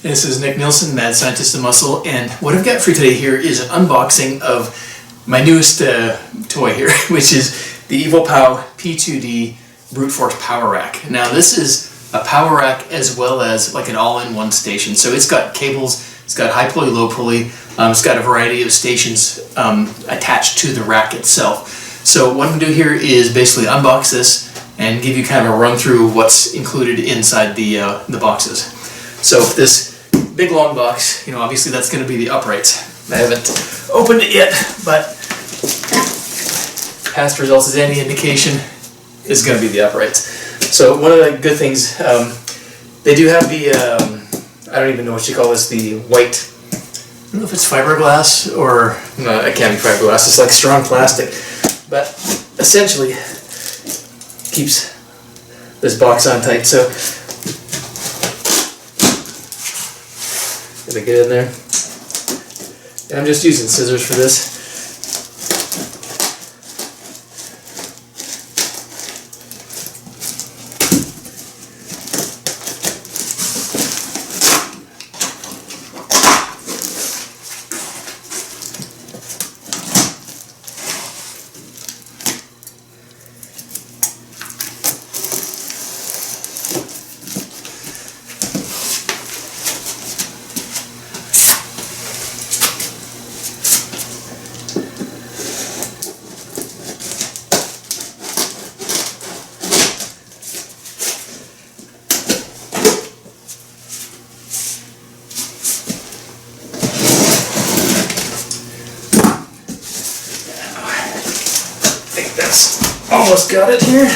This is Nick Nielsen, Mad Scientist of Muscle, and what I've got for you today here is an unboxing of my newest toy here, which is the EVOLPOW P2D Brute Force Power Rack. Now this is a power rack as well as like an all-in-one station. So it's got cables, it's got high pulley, low pulley, it's got a variety of stations attached to the rack itself. So what I'm going to do here is basically unbox this and give you kind of a run through what's included inside the boxes. So this big long box, obviously that's going to be the uprights. I haven't opened it yet, but past results is any indication, is going to be the uprights. So one of the good things, they do have the, I don't even know what you call this, the white, I don't know if it's fiberglass or, no, it can't be fiberglass, it's like strong plastic, but essentially keeps this box on tight. So gonna get in there, and I'm just using scissors for this. Almost got it here.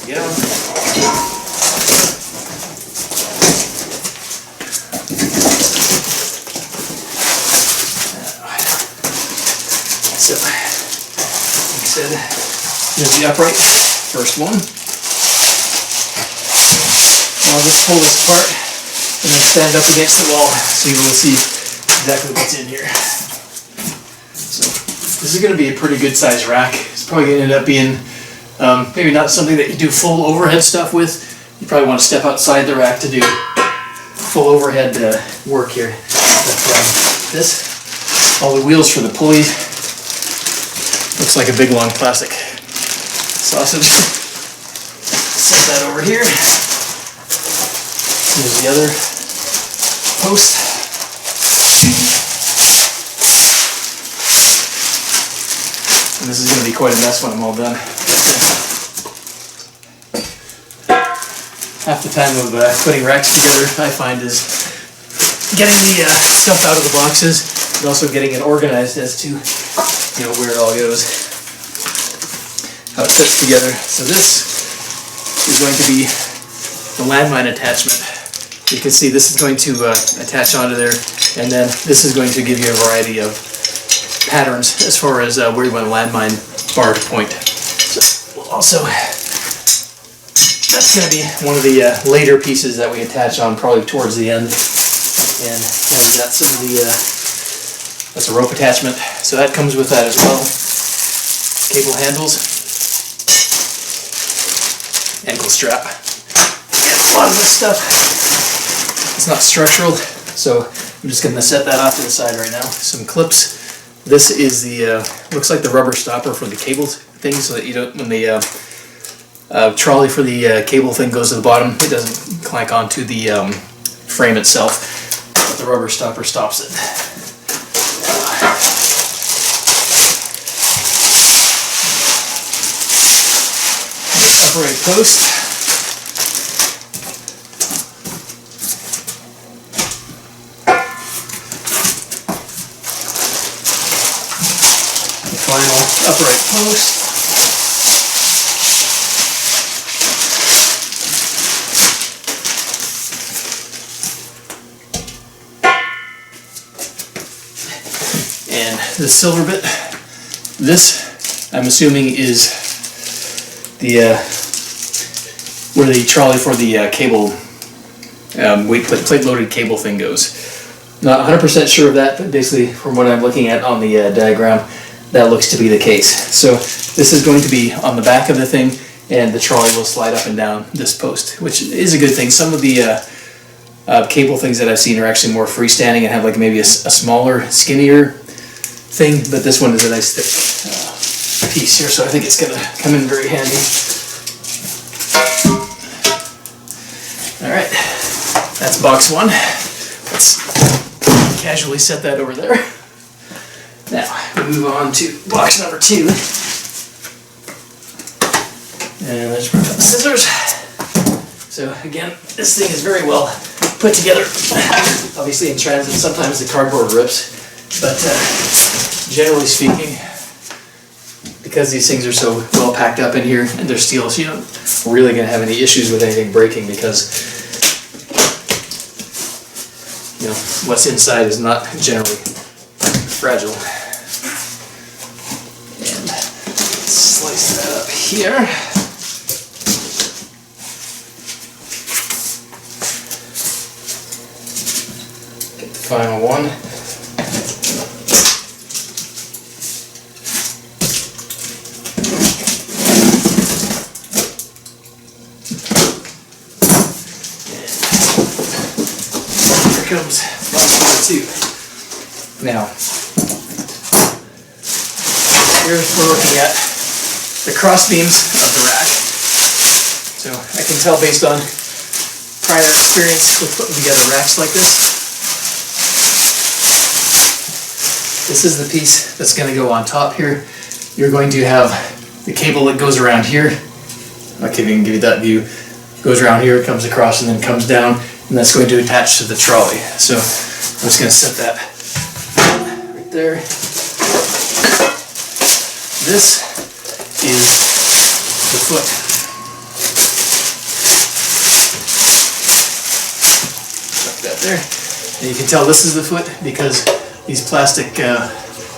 Yeah. So, like I said, here's the upright, first one. I'll just pull this apart and then stand up against the wall so you will see exactly what's in here. So this is going to be a pretty good size rack. It's probably going to end up being maybe not something that you do full overhead stuff with. You probably want to step outside the rack to do full overhead work here. But this, all the wheels for the pulley, looks like a big long plastic sausage. Set that over here. Here's the other post. And this is going to be quite a mess when I'm all done. Half the time of putting racks together, I find, is getting the stuff out of the boxes and also getting it organized as to where it all goes, how it fits together. So this is going to be the landmine attachment. You can see this is going to attach onto there, and then this is going to give you a variety of patterns as far as where you want a landmine bar to point. So we'll also, that's going to be one of the later pieces that we attach on probably towards the end. And we've got some of the, that's a rope attachment, so that comes with that as well. Cable handles, ankle strap, and a lot of this stuff. It's not structural, so I'm just going to set that off to the side right now. Some clips. This is the, looks like the rubber stopper for the cable thing, so that you don't, when the trolley for the cable thing goes to the bottom, it doesn't clank onto the frame itself, but the rubber stopper stops it. Upright post. Final upright post. And the silver bit, this I'm assuming is the where the trolley for the cable plate loaded cable thing goes. Not 100% sure of that, but basically from what I'm looking at on the diagram, that looks to be the case. So this is going to be on the back of the thing, and the trolley will slide up and down this post, which is a good thing. Some of the cable things that I've seen are actually more freestanding and have like maybe a smaller, skinnier thing, but this one is a nice thick piece here, so I think it's going to come in very handy. Alright, that's box one. Let's casually set that over there. Now, we move on to box number two. And let's bring up the scissors. So again, this thing is very well put together. Obviously in transit, sometimes the cardboard rips, but generally speaking, because these things are so well packed up in here and they're steel, so you're not really going to have any issues with anything breaking, because you know what's inside is not generally fragile. And slice that up here. Get the final one. Comes box number two. Now, here we're looking at the cross beams of the rack. So I can tell based on prior experience with putting together racks like this. This is the piece that's going to go on top here. You're going to have the cable that goes around here. I can't even give you that view. Goes around here, comes across, and then comes down. And that's going to attach to the trolley. So I'm just going to set that right there. This is the foot. Tuck that there. And you can tell this is the foot because these plastic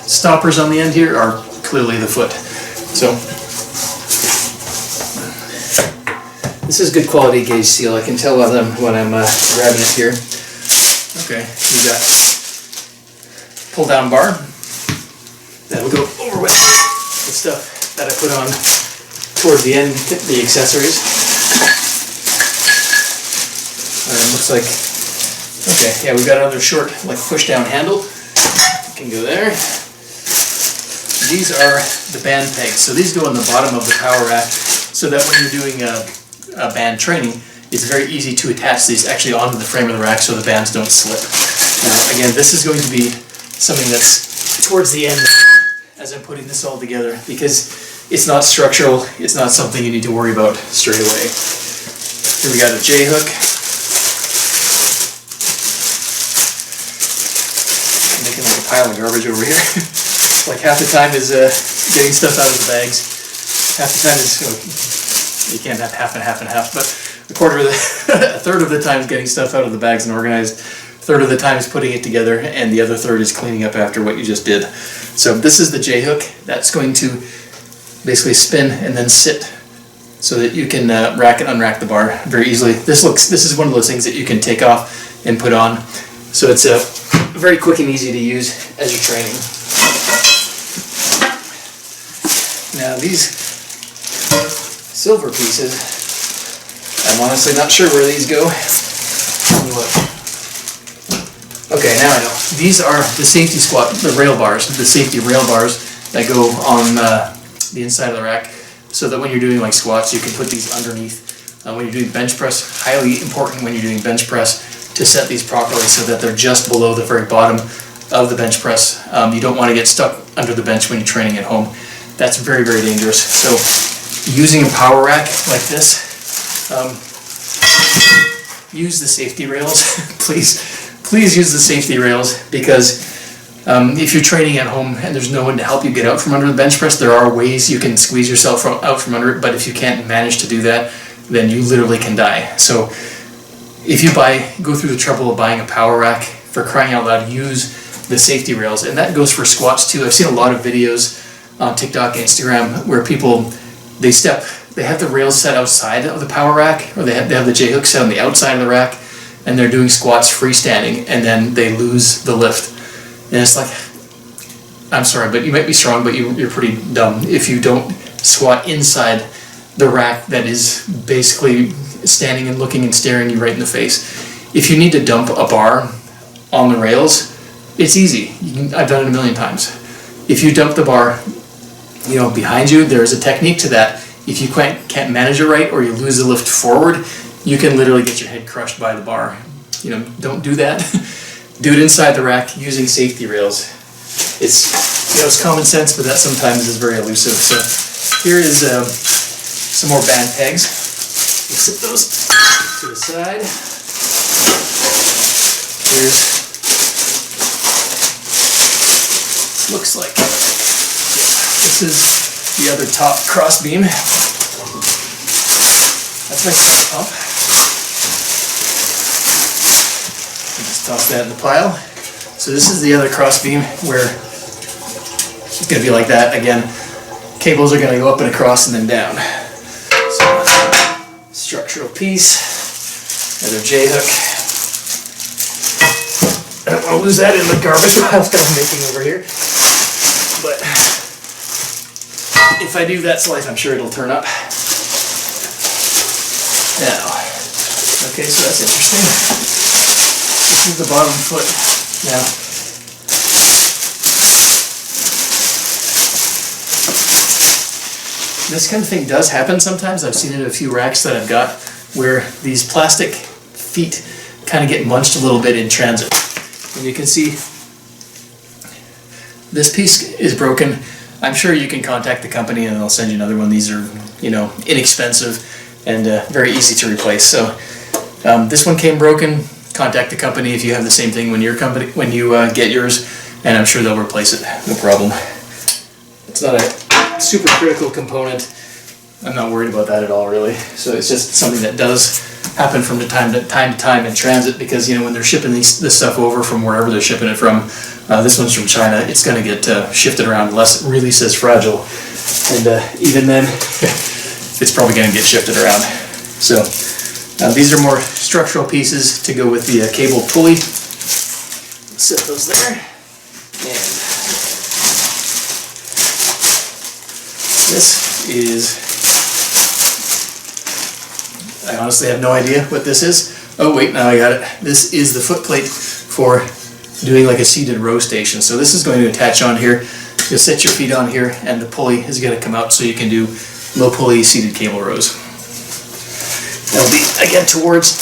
stoppers on the end here are clearly the foot. So this is good quality gauge steel. I can tell by them when I'm grabbing it here. Okay, we got pull down bar. That'll go over with the stuff that I put on towards the end, the accessories. Looks like, okay, yeah, we've got another short, like push down handle. Can go there. These are the band pegs. So these go on the bottom of the power rack, so that when you're doing band training, it's very easy to attach these actually onto the frame of the rack so the bands don't slip. Now again, this is going to be something that's towards the end as I'm putting this all together, because it's not structural, it's not something you need to worry about straight away. Here we got a J-hook. I'm making like a pile of garbage over here. Like half the time is getting stuff out of the bags, half the time is you can't have half and half and half, but a third of the time is getting stuff out of the bags and organized, a third of the time is putting it together, and the other third is cleaning up after what you just did. So this is the J-hook. That's going to basically spin and then sit so that you can rack and unrack the bar very easily. This is one of those things that you can take off and put on. So it's very quick and easy to use as you're training. Now these silver pieces, I'm honestly not sure where these go. Let me look. Okay, now I know. These are the safety the rail bars, the safety rail bars that go on the inside of the rack, so that when you're doing like squats, you can put these underneath. When you're doing bench press, highly important when you're doing bench press to set these properly so that they're just below the very bottom of the bench press. You don't want to get stuck under the bench when you're training at home. That's very, very dangerous. So using a power rack like this, use the safety rails. Please use the safety rails, because if you're training at home and there's no one to help you get out from under the bench press, there are ways you can squeeze yourself out from under it, but if you can't manage to do that, then you literally can die. So if you go through the trouble of buying a power rack, for crying out loud, use the safety rails. And that goes for squats too. I've seen a lot of videos on TikTok and Instagram where people, they have the rails set outside of the power rack, or they have the J-hook set on the outside of the rack, and they're doing squats freestanding, and then they lose the lift. And it's like, I'm sorry, but you might be strong, but you're pretty dumb if you don't squat inside the rack that is basically standing and looking and staring you right in the face. If you need to dump a bar on the rails, it's easy. I've done it a million times. If you dump the bar, you know, behind you, there's a technique to that. If you can't manage it right, or you lose the lift forward, you can literally get your head crushed by the bar. You know, don't do that. Do it inside the rack using safety rails. It's, you know, it's common sense, but that sometimes is very elusive. So here is some more band pegs. We'll set those to the side. Here's, looks like, yeah, this is the other top cross beam. That's my pump. Just toss that in the pile. So this is the other cross beam where it's going to be like that again. Cables are going to go up and across and then down. So structural piece, another J-hook. I don't want to lose that in the garbage pile that I'm making over here. But if I do, that's life. I'm sure it'll turn up. Now, okay, so that's interesting. This is the bottom foot. Now, this kind of thing does happen sometimes. I've seen it in a few racks that I've got where these plastic feet kind of get munched a little bit in transit. And you can see this piece is broken. I'm sure you can contact the company and they'll send you another one. These are, you know, inexpensive and very easy to replace. So this one came broken. Contact the company if you have the same thing when you get yours, and I'm sure they'll replace it. No problem. It's not a super critical component. I'm not worried about that at all, really. So it's just something that does happen from time to time in transit, because, you know, when they're shipping this stuff over from wherever they're shipping it from, this one's from China, it's going to get shifted around unless it really says fragile, and even then it's probably going to get shifted around. So these are more structural pieces to go with the cable pulley. Set those there, and this is, I honestly have no idea what this is. Oh wait, now I got it. This is the foot plate for doing like a seated row station. So this is going to attach on here. You'll set your feet on here, and the pulley is going to come out so you can do low pulley seated cable rows. That'll be, again, towards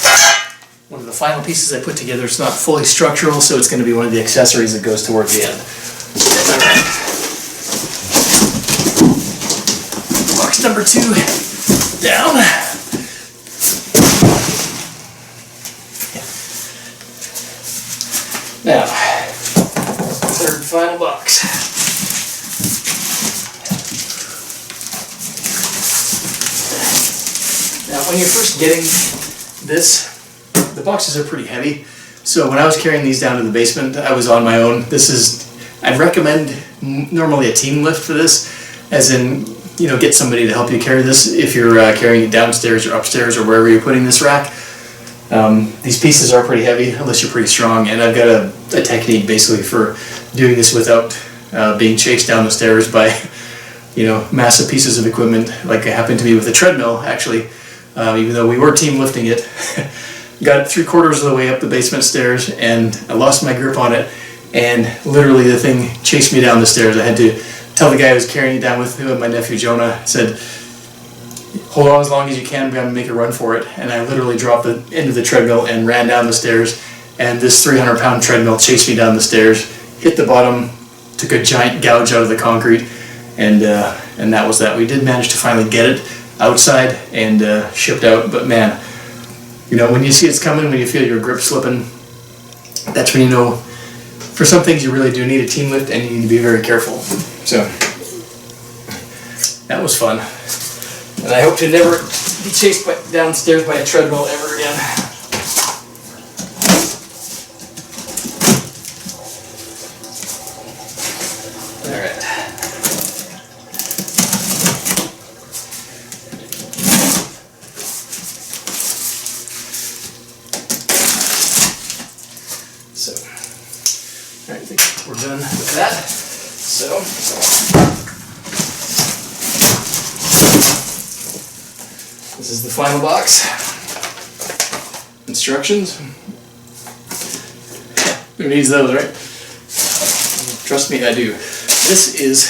one of the final pieces I put together. It's not fully structural, so it's going to be one of the accessories that goes towards the end. Alright. Box number 2 down. Now, third and final box. Now, when you're first getting this, the boxes are pretty heavy. So when I was carrying these down to the basement, I was on my own. I'd recommend normally a team lift for this, as in, you know, get somebody to help you carry this if you're carrying it downstairs or upstairs or wherever you're putting this rack. These pieces are pretty heavy unless you're pretty strong, and I've got a technique basically for doing this without being chased down the stairs by, you know, massive pieces of equipment, like it happened to me with the treadmill, actually. Even though we were team lifting it, got it 3/4 of the way up the basement stairs, and I lost my grip on it, and literally the thing chased me down the stairs. I had to tell the guy who was carrying it down with my nephew Jonah, said, hold on as long as you can, I'm going to make a run for it. And I literally dropped the end of the treadmill and ran down the stairs, and this 300-pound treadmill chased me down the stairs, hit the bottom, took a giant gouge out of the concrete, and that was that. We did manage to finally get it outside and shipped out, but man, you know, when you see it's coming, when you feel your grip slipping, that's when you know for some things you really do need a team lift, and you need to be very careful. So that was fun, and I hope to never be chased downstairs by a treadmill ever again. Alright. So, alright, I think we're done with that. So this is the final box. Instructions. Who needs those, right? Trust me, I do. This is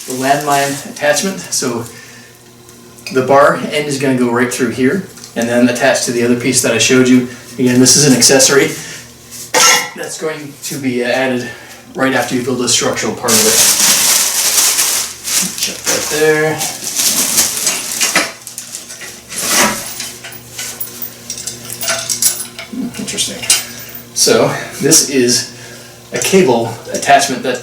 the landmine attachment. So the bar end is going to go right through here and then attached to the other piece that I showed you. Again, this is an accessory that's going to be added right after you build the structural part of it. Check that there. Interesting. So this is a cable attachment that,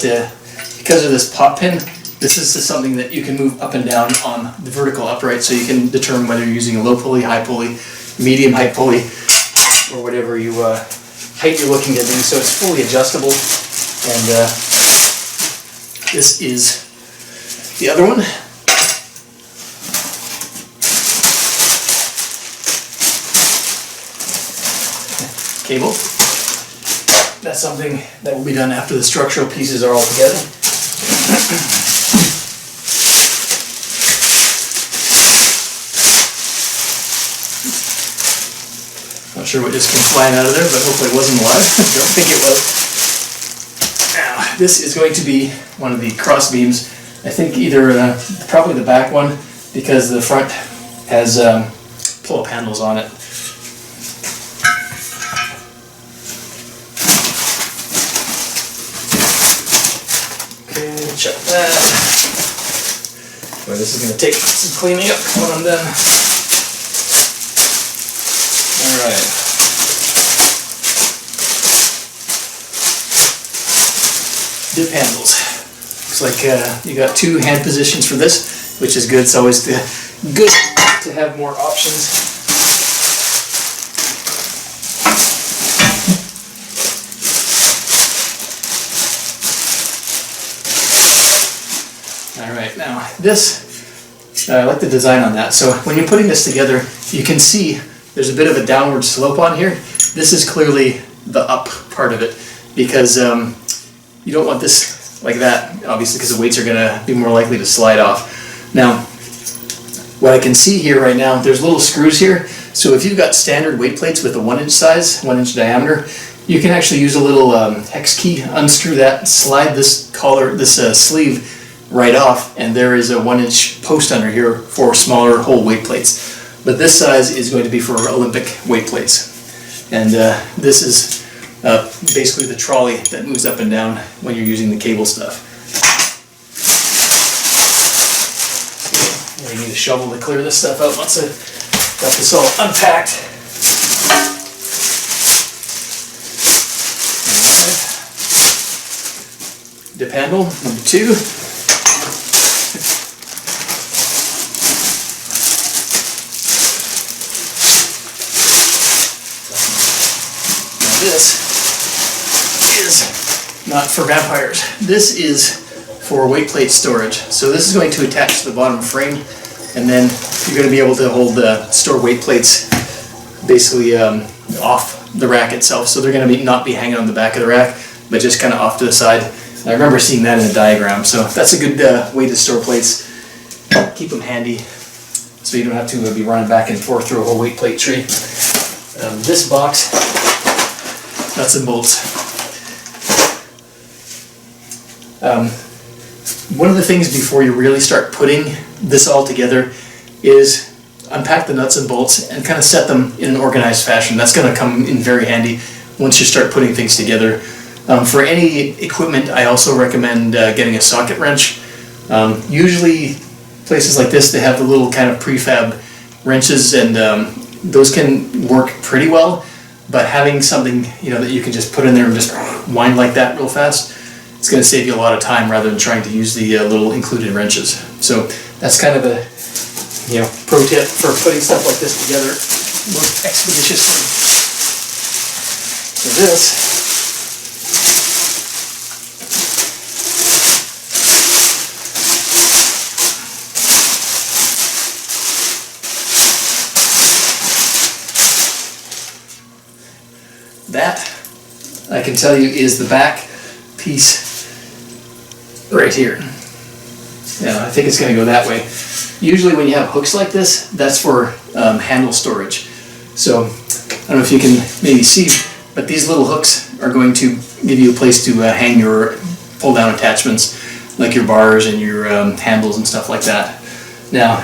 because of this pop pin, this is just something that you can move up and down on the vertical upright, so you can determine whether you're using a low pulley, high pulley, medium height pulley, or whatever you height you're looking to do. So it's fully adjustable, and this is the other one. Cable. That's something that will be done after the structural pieces are all together. Not sure what just came flying out of there, but hopefully it wasn't alive. Don't think it was. Now, this is going to be one of the cross beams. I think either probably the back one, because the front has pull-up handles on it. Check that. Well, this is going to take some cleaning up when I'm done. Alright. Dip handles. Looks like you got two hand positions for this, which is good. It's always good to have more options. Alright, now this, I like the design on that. So when you're putting this together, you can see there's a bit of a downward slope on here. This is clearly the up part of it, because you don't want this like that, obviously, because the weights are going to be more likely to slide off. Now, what I can see here right now, there's little screws here. So if you've got standard weight plates with a 1-inch size, 1-inch diameter, you can actually use a little hex key, unscrew that, slide this collar, this sleeve right off, and there is a 1-inch post under here for smaller whole weight plates. But this size is going to be for Olympic weight plates. And this is basically the trolley that moves up and down when you're using the cable stuff. So you need a shovel to clear this stuff out once I got this all unpacked. Dip handle, number 2. This is not for vampires. This is for weight plate storage. So this is going to attach to the bottom frame, and then you're going to be able to store weight plates basically off the rack itself. So they're going to not be hanging on the back of the rack, but just kind of off to the side. I remember seeing that in the diagram. So that's a good way to store plates. Keep them handy, so you don't have to be running back and forth through a whole weight plate tree. This box, nuts and bolts. One of the things before you really start putting this all together is unpack the nuts and bolts and kind of set them in an organized fashion. That's going to come in very handy once you start putting things together. For any equipment, I also recommend getting a socket wrench. Usually places like this, they have the little kind of prefab wrenches, and those can work pretty well. But having something, that you can just put in there and just wind like that real fast, it's going to save you a lot of time rather than trying to use the little included wrenches. So that's kind of a pro tip for putting stuff like this together most expeditiously. So this I can tell you is the back piece right here. Now I think it's going to go that way. Usually when you have hooks like this, that's for handle storage. So I don't know if you can maybe see, but these little hooks are going to give you a place to hang your pull down attachments, like your bars and your handles and stuff like that. Now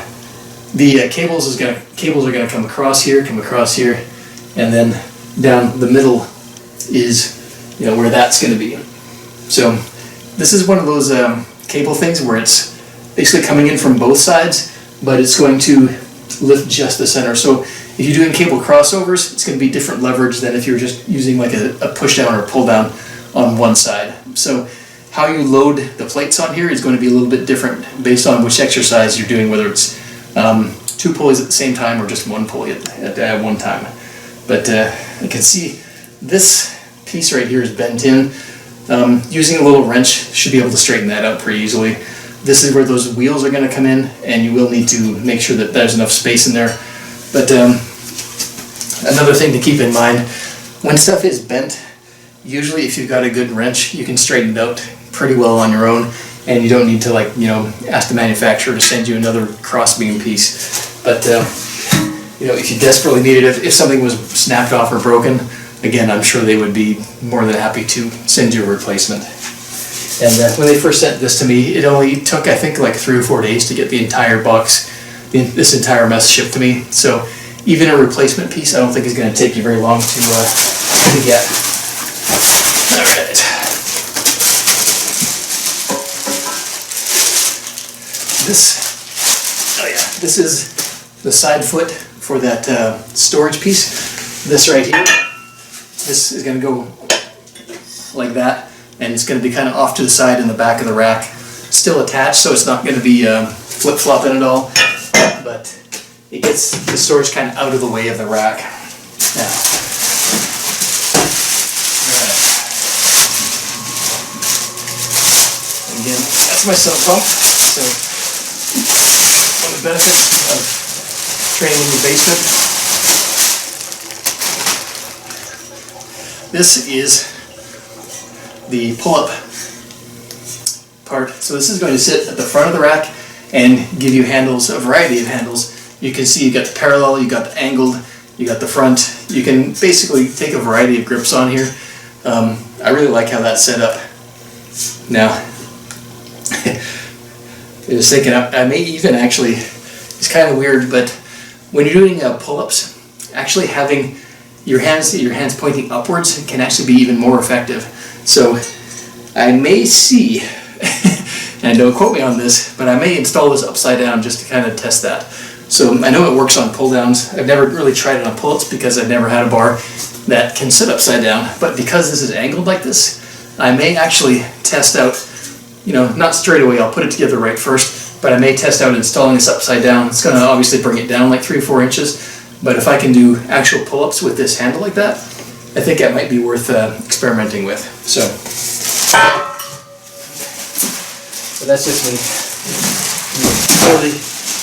the cables are going to come across here, and then down the middle is, you know, where that's going to be. So this is one of those cable things where it's basically coming in from both sides, but it's going to lift just the center. So if you're doing cable crossovers, it's going to be different leverage than if you're just using like a push down or pull down on one side. So how you load the plates on here is going to be a little bit different based on which exercise you're doing, whether it's two pulleys at the same time or just one pulley at one time. But you can see this piece right here is bent in. Using a little wrench should be able to straighten that out pretty easily. This is where those wheels are going to come in, and you will need to make sure that there's enough space in there. But another thing to keep in mind, when stuff is bent, usually if you've got a good wrench, you can straighten it out pretty well on your own, and you don't need to, like, you know, ask the manufacturer to send you another crossbeam piece. But you know, if you desperately needed it, if something was snapped off or broken, again, I'm sure they would be more than happy to send you a replacement. And when they first sent this to me, it only took, I think, like 3 or 4 days to get the entire box, this entire mess shipped to me. So even a replacement piece, I don't think is going to take you very long to get. All right. This is the side foot for that storage piece. This right here, this is going to go like that, and it's going to be kind of off to the side in the back of the rack, still attached, so it's not going to be flip-flopping at all, but it gets the storage kind of out of the way of the rack. Now, alright. Again, that's my sump pump. So one of the benefits of training in the basement, this is the pull-up part. So this is going to sit at the front of the rack and give you handles, a variety of handles. You can see you got the parallel, you got the angled, you got the front. You can basically take a variety of grips on here. I really like how that's set up. Now, I was thinking I may even actually, it's kind of weird, but when you're doing pull-ups, actually having your hands pointing upwards can actually be even more effective. So I may see, and don't quote me on this, but I may install this upside down just to kind of test that. So I know it works on pull downs. I've never really tried it on pull-ups because I've never had a bar that can sit upside down, but because this is angled like this, I may actually test out, you know, not straight away, I'll put it together right first, but I may test out installing this upside down. It's going to obviously bring it down like 3 or 4 inches, but if I can do actual pull-ups with this handle like that, I think that might be worth experimenting with. So that's just me. Clearly,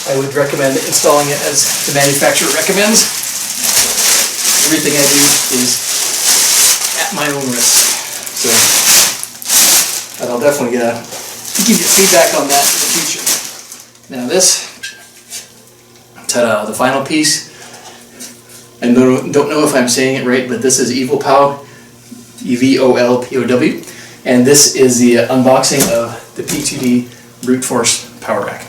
I would recommend installing it as the manufacturer recommends. Everything I do is at my own risk. So, but I'll definitely give you feedback on that in the future. Now this, ta-da, the final piece. I don't know if I'm saying it right, but this is EVOLPOW, EVOLPOW, and this is the unboxing of the P2D brute force power rack.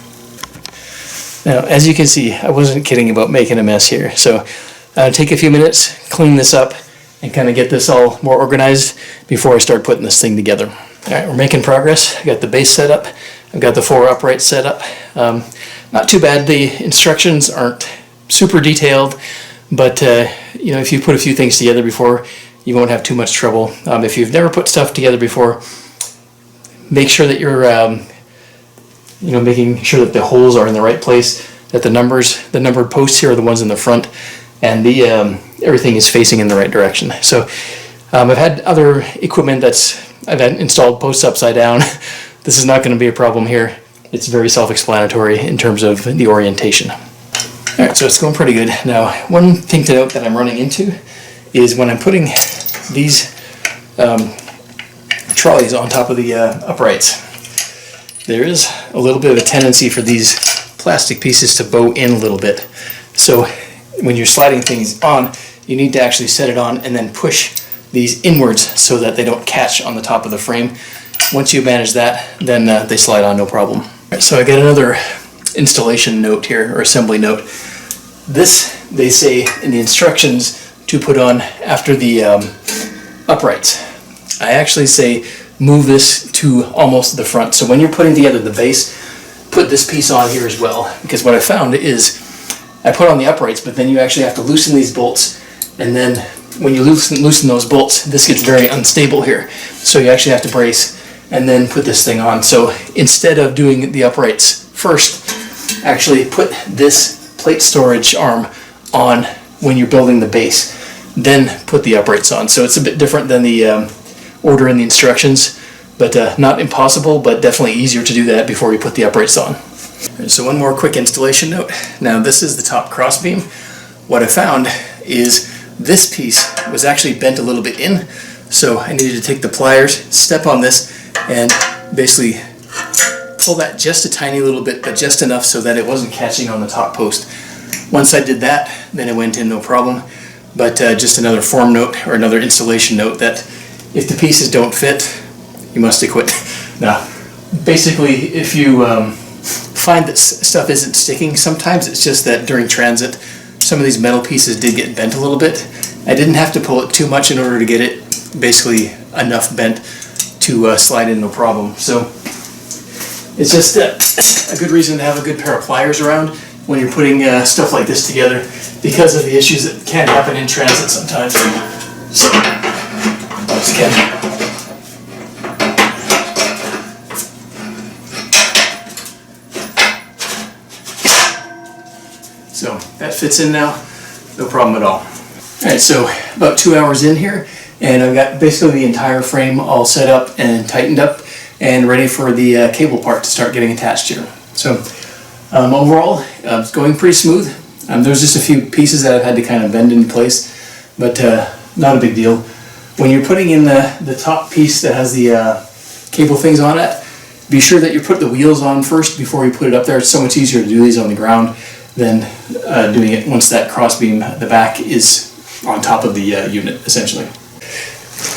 Now, as you can see, I wasn't kidding about making a mess here. So take a few minutes, clean this up, and kind of get this all more organized before I start putting this thing together. All right, we're making progress. I got the base set up. I've got the 4 uprights set up. Not too bad. The instructions aren't super detailed, but you know, if you put a few things together before, you won't have too much trouble. If you've never put stuff together before, make sure that you're you know, making sure that the holes are in the right place, that the numbered posts here are the ones in the front, and the everything is facing in the right direction. So I've had other equipment I've had installed posts upside down. This is not going to be a problem here. It's very self-explanatory in terms of the orientation. All right, so it's going pretty good. Now, one thing to note that I'm running into is when I'm putting these trolleys on top of the uprights. there is a little bit of a tendency for these plastic pieces to bow in a little bit. So when you're sliding things on, you need to actually set it on and then push these inwards so that they don't catch on the top of the frame. Once you manage that, then they slide on no problem. Right, so I got another installation note here, or assembly note. This, they say in the instructions, to put on after the uprights. I actually say move this to almost the front. So when you're putting together the base, put this piece on here as well, because what I found is I put on the uprights, but then you actually have to loosen these bolts, and then when you loosen those bolts, this gets very unstable here. So you actually have to brace and then put this thing on. So instead of doing the uprights first, actually put this plate storage arm on when you're building the base, then put the uprights on. So it's a bit different than the order in the instructions, but not impossible, but definitely easier to do that before you put the uprights on. So one more quick installation note. Now this is the top crossbeam. What I found is this piece was actually bent a little bit in, so I needed to take the pliers, step on this, and basically pull that just a tiny little bit, but just enough so that it wasn't catching on the top post. Once I did that, then it went in no problem. But just another form note, or another installation note, that if the pieces don't fit, you must quit. Now, basically, if you find that stuff isn't sticking, sometimes it's just that during transit, some of these metal pieces did get bent a little bit. I didn't have to pull it too much in order to get it basically enough bent to slide in no problem. So it's just a good reason to have a good pair of pliers around when you're putting stuff like this together, because of the issues that can happen in transit sometimes. So, once again. So that fits in now, no problem at all. Alright, so about 2 hours in here, and I've got basically the entire frame all set up and tightened up and ready for the cable part to start getting attached here. So overall, it's going pretty smooth. There's just a few pieces that I've had to kind of bend into place, but not a big deal. When you're putting in the top piece that has the cable things on it, be sure that you put the wheels on first before you put it up there. It's so much easier to do these on the ground than doing it once that crossbeam at the back is on top of the unit, essentially.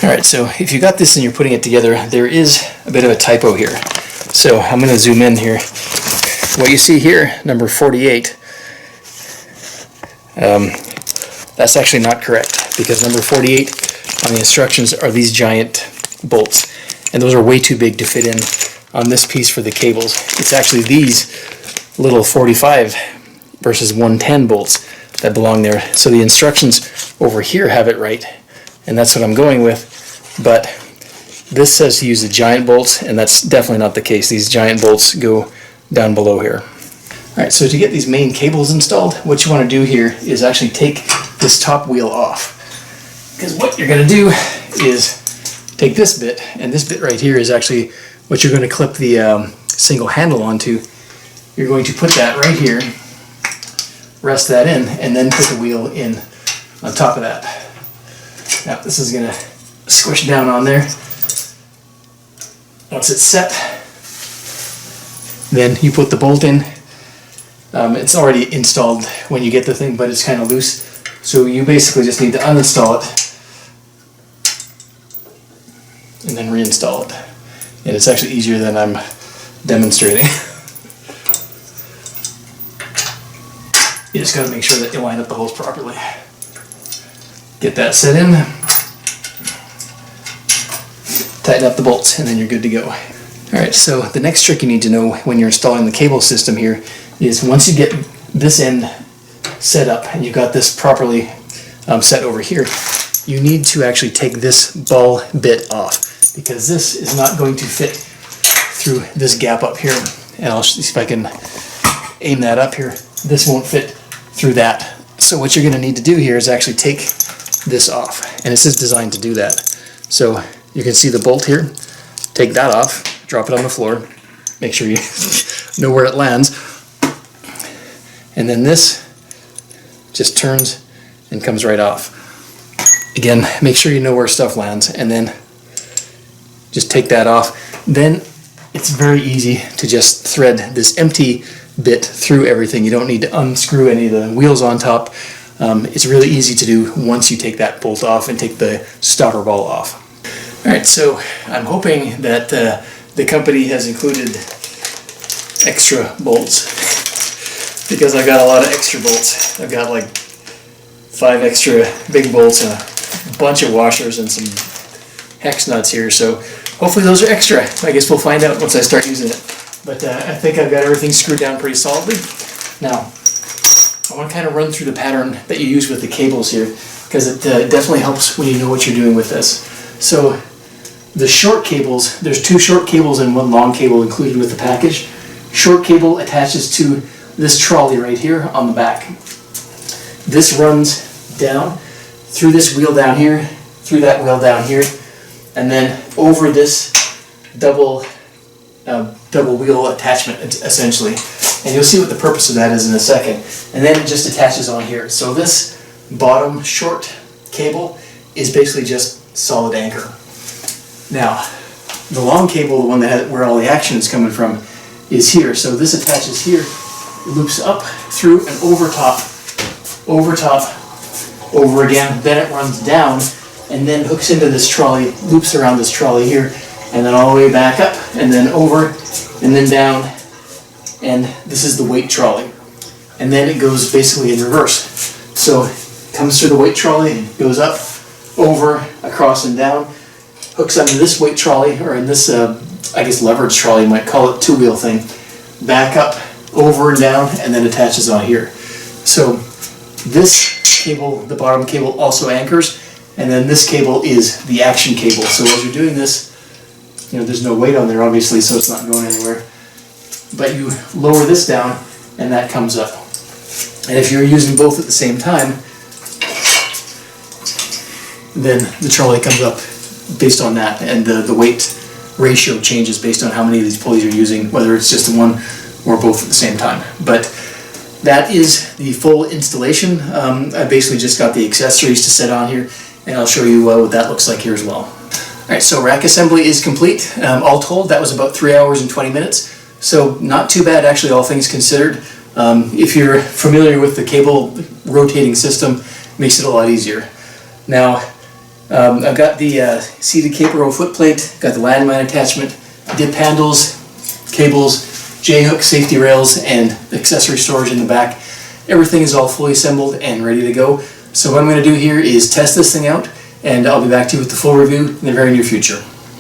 Alright, so if you got this and you're putting it together, there is a bit of a typo here. So I'm going to zoom in here. What you see here, number 48, that's actually not correct, because number 48 on the instructions are these giant bolts, and those are way too big to fit in on this piece for the cables. It's actually these little 45 versus 110 bolts that belong there. So the instructions over here have it right, and that's what I'm going with, but this says to use the giant bolts, and that's definitely not the case. These giant bolts go down below here. Alright, so to get these main cables installed, what you want to do here is actually take this top wheel off. Because what you're going to do is take this bit, and this bit right here is actually what you're going to clip the single handle onto. You're going to put that right here, rest that in, and then put the wheel in on top of that. Now this is going to squish down on there. Once it's set, then you put the bolt in. It's already installed when you get the thing, but it's kind of loose. So you basically just need to uninstall it and then reinstall it. And it's actually easier than I'm demonstrating. You just got to make sure that you line up the holes properly. Get that set in, tighten up the bolts, and then you're good to go. Alright, so the next trick you need to know when you're installing the cable system here is once you get this end set up and you've got this properly set over here, you need to actually take this ball bit off, because this is not going to fit through this gap up here. And I'll see if I can aim that up here. This won't fit through that. So what you're going to need to do here is actually take this off, and this is designed to do that. So you can see the bolt here. Take that off, drop it on the floor, make sure you know where it lands, and then this just turns and comes right off. Again, make sure you know where stuff lands, and then just take that off. Then it's very easy to just thread this empty bit through everything. You don't need to unscrew any of the wheels on top. It's really easy to do once you take that bolt off and take the stopper ball off. Alright, so I'm hoping that the company has included extra bolts, because I've got a lot of extra bolts. I've got like 5 extra big bolts and a bunch of washers and some hex nuts here, so hopefully those are extra. I guess we'll find out once I start using it. But I think I've got everything screwed down pretty solidly. Now, I want to kind of run through the pattern that you use with the cables here, because it definitely helps when you know what you're doing with this. So the short cables, there's 2 short cables and 1 long cable included with the package. Short cable attaches to this trolley right here on the back. This runs down through this wheel down here, through that wheel down here, and then over this double wheel attachment essentially. And you'll see what the purpose of that is in a second. And then it just attaches on here. So this bottom short cable is basically just solid anchor. Now, the long cable, the one that where all the action is coming from, is here. So this attaches here, loops up, through, and over top, over again. Then it runs down, and then hooks into this trolley, loops around this trolley here, and then all the way back up, and then over, and then down, and this is the weight trolley. And then it goes basically in reverse. So it comes through the weight trolley, goes up, over, across, and down, hooks onto this weight trolley, or in this, I guess leverage trolley, you might call it, 2-wheel thing, back up, over and down, and then attaches on here. So this cable, the bottom cable, also anchors, and then this cable is the action cable. So as you're doing this, you know, there's no weight on there obviously, so it's not going anywhere. But you lower this down, and that comes up. And if you're using both at the same time, then the trolley comes up based on that, and the weight ratio changes based on how many of these pulleys you're using, whether it's just one or both at the same time. But that is the full installation. I basically just got the accessories to set on here, and I'll show you what that looks like here as well. Alright, so rack assembly is complete. All told, that was about 3 hours and 20 minutes. So not too bad actually, all things considered. If you're familiar with the cable rotating system, it makes it a lot easier. Now, I've got the seated cape row foot plate, got the landmine attachment, dip handles, cables, J-hook safety rails, and accessory storage in the back. Everything is all fully assembled and ready to go. So what I'm going to do here is test this thing out, and I'll be back to you with the full review in the very near future.